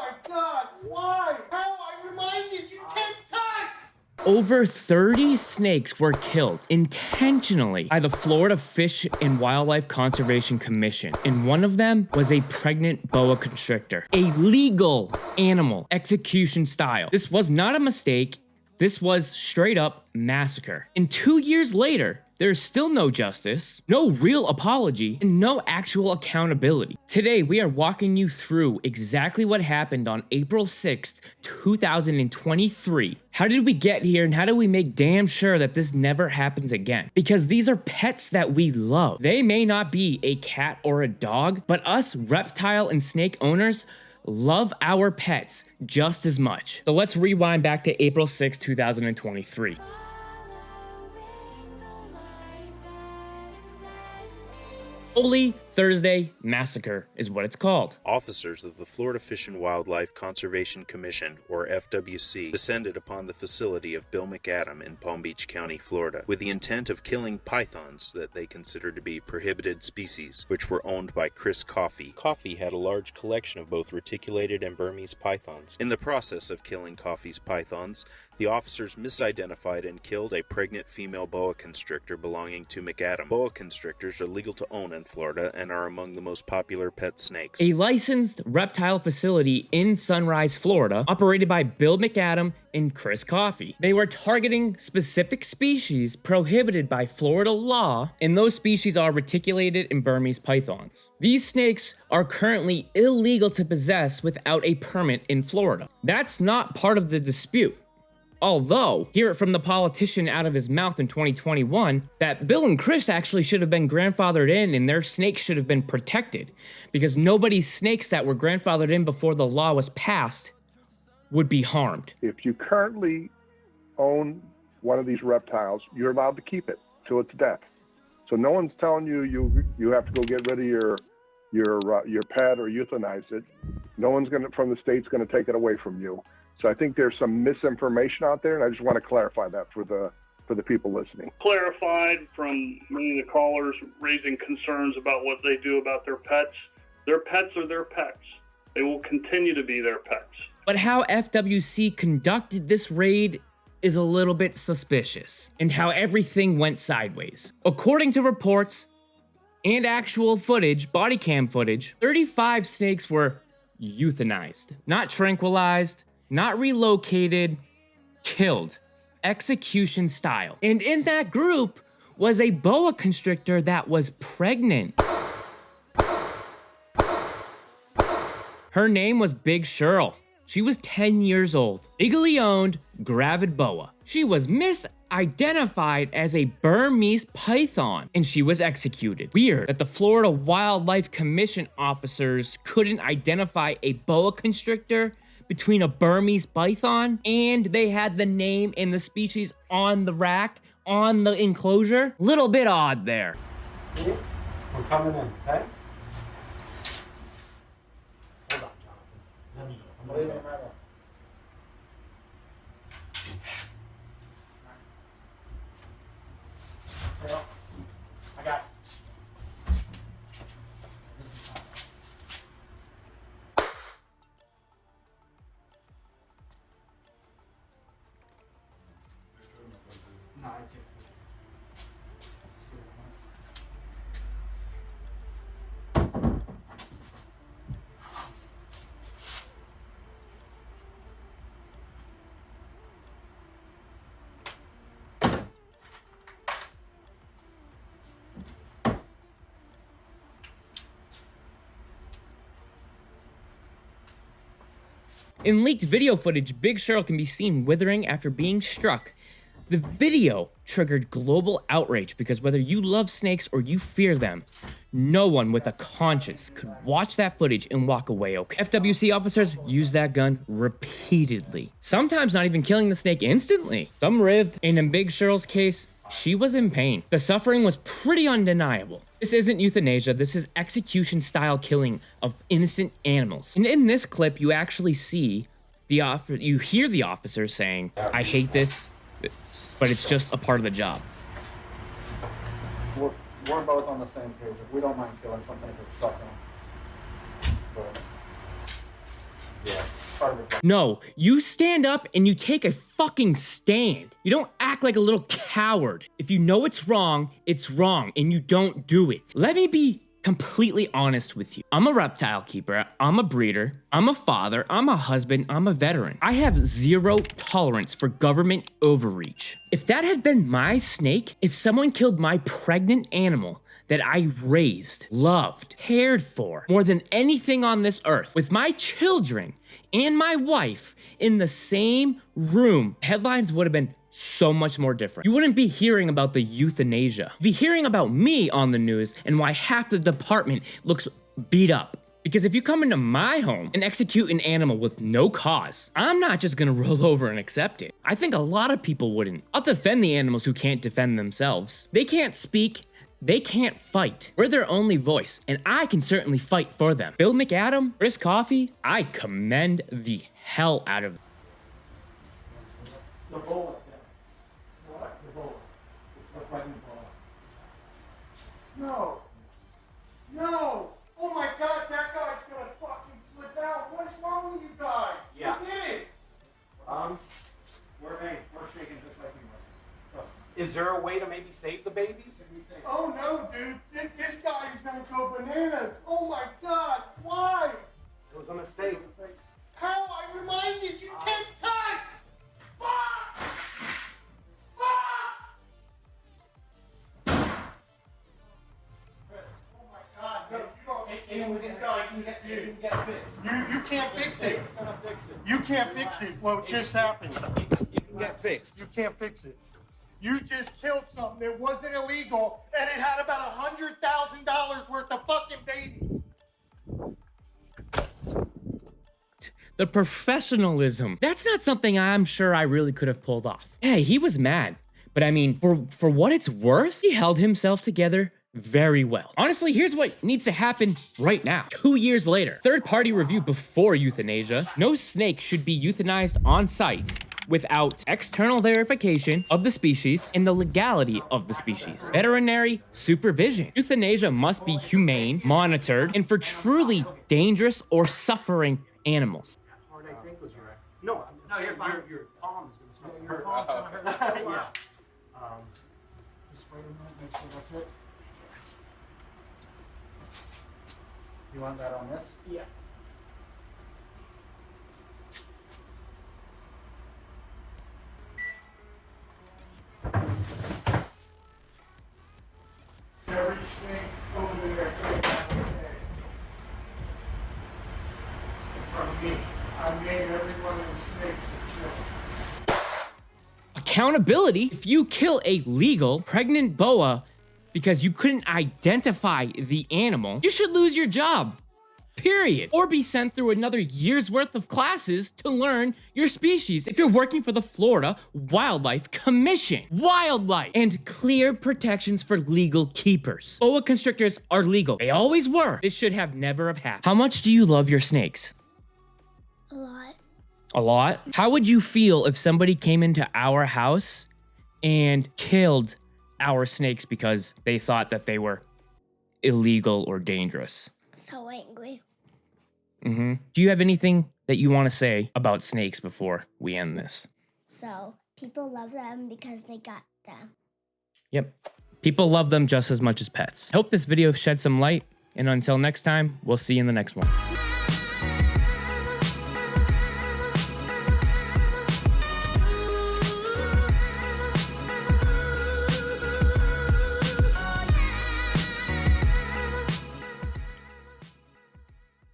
my God, why? How? I reminded you 10 times! Over 30 snakes were killed intentionally by the Florida Fish and Wildlife Conservation Commission, and one of them was a pregnant boa constrictor, a legal animal, execution style. This was not a mistake, this was straight up massacre. And 2 years later, there's still no justice, no real apology, and no actual accountability. Today, we are walking you through exactly what happened on April 6th, 2023. How did we get here, and how do we make damn sure that this never happens again? Because these are pets that we love. They may not be a cat or a dog, but us reptile and snake owners love our pets just as much. So let's rewind back to April 6th, 2023. Holy Thursday Massacre is what it's called. Officers of the Florida Fish and Wildlife Conservation Commission, or FWC, descended upon the facility of Bill McAdam in Palm Beach County, Florida, with the intent of killing pythons that they considered to be prohibited species, which were owned by Chris Coffey. Coffey had a large collection of both reticulated and Burmese pythons. In the process of killing Coffey's pythons, the officers misidentified and killed a pregnant female boa constrictor belonging to McAdam. Boa constrictors are legal to own in Florida and are among the most popular pet snakes. A licensed reptile facility in Sunrise, Florida, operated by Bill McAdam and Chris Coffey. They were targeting specific species prohibited by Florida law, and those species are reticulated and Burmese pythons. These snakes are currently illegal to possess without a permit in Florida. That's not part of the dispute. Although, hear it from the politician out of his mouth in 2021 that Bill and Chris actually should have been grandfathered in and their snakes should have been protected because nobody's snakes that were grandfathered in before the law was passed would be harmed. If you currently own one of these reptiles, you're allowed to keep it till it's death. So no one's telling you you have to go get rid of your pet or euthanize it. No one's from the state's gonna take it away from you. So I think there's some misinformation out there, and I just want to clarify that for the people listening. Clarified from many of the callers raising concerns about what they do about their pets. Their pets are their pets. They will continue to be their pets. But how FWC conducted this raid is a little bit suspicious, and how everything went sideways. According to reports and actual footage, body cam footage, 35 snakes were euthanized, not tranquilized, not relocated, killed, execution style. And in that group was a boa constrictor that was pregnant. Her name was Big Shirl. She was 10 years old, legally owned, gravid boa. She was misidentified as a Burmese python, and she was executed. Weird that the Florida Wildlife Commission officers couldn't identify a boa constrictor between a Burmese python, and they had the name and the species on the rack, on the enclosure. Little bit odd there. We're coming in, okay? Hold on, Jonathan. Let me go. I'm leaving right up. I got it. No, I take In leaked video footage, Big Shirl can be seen withering after being struck. The video triggered global outrage because whether you love snakes or you fear them, no one with a conscience could watch that footage and walk away okay. FWC officers used that gun repeatedly, sometimes not even killing the snake instantly. Some writhed, and in Big Shirl's case, she was in pain. The suffering was pretty undeniable. This isn't euthanasia, this is execution-style killing of innocent animals. And in this clip, you actually see you hear the officers saying, "I hate this, but it's just a part of the job." We're both on the same page. We don't mind killing something if it's suffering. But, yeah. No, you stand up and you take a fucking stand. You don't act like a little coward. If you know it's wrong, and you don't do it. Let me be completely honest with you. I'm a reptile keeper, I'm a breeder, I'm a father, I'm a husband, I'm a veteran. I have zero tolerance for government overreach. If that had been my snake, if someone killed my pregnant animal that I raised, loved, cared for more than anything on this earth, with my children and my wife in the same room, headlines would have been so much more different. You wouldn't be hearing about the euthanasia. You'd be hearing about me on the news and why half the department looks beat up. Because if you come into my home and execute an animal with no cause, I'm not just gonna roll over and accept it. I think a lot of people wouldn't. I'll defend the animals who can't defend themselves. They can't speak, they can't fight. We're their only voice, and I can certainly fight for them. Bill McAdam, Chris Coffey, I commend the hell out of them. No. No. Oh my God, that guy's gonna fucking flip out. What is wrong with you guys? Yeah. You did it. We're shaking just like you were. Trust me. Is there a way to maybe save the babies? Oh no, dude. This guy's gonna go bananas. Oh my God. Why? It was a mistake. How? I reminded you 10 times. Fuck! Fuck! Oh my God, dude. You don't understand what this guy just did. You can't fix it. It's gonna fix it. You can't fix it. What just happened? You can get fixed. You can't fix it. You just killed something that wasn't illegal, and it had about $100,000 worth of fucking babies. The professionalism. That's not something I'm sure I really could have pulled off. Hey, he was mad. But I mean, for what it's worth, he held himself together very well. Honestly, here's what needs to happen right now. 2 years later, third-party review before euthanasia. No snake should be euthanized on site without external verification of the species and the legality of the species. Veterinary supervision. Euthanasia must be humane, monitored, and for truly dangerous or suffering animals. Hard, I think was your No, you're fine. Your palm is going to start. Your palm's going to hurt. Yeah. Just wait a minute, make sure that's it. You want that on this? Yeah. Every snake over there came back today. From me. I made every one of the snakes a kill. Accountability. If you kill a legal pregnant boa because you couldn't identify the animal, you should lose your job. Period. Or be sent through another year's worth of classes to learn your species if you're working for the Florida Wildlife Commission. Wildlife and clear protections for legal keepers. Boa constrictors are legal. They always were. This should have never have happened. How much do you love your snakes? A lot. A lot? How would you feel if somebody came into our house and killed our snakes because they thought that they were illegal or dangerous? So angry. Do you have anything that you want to say about snakes before we end this? So people love them because they got them. Yep. People love them just as much as pets. Hope this video shed some light, and until next time, we'll see you in the next one.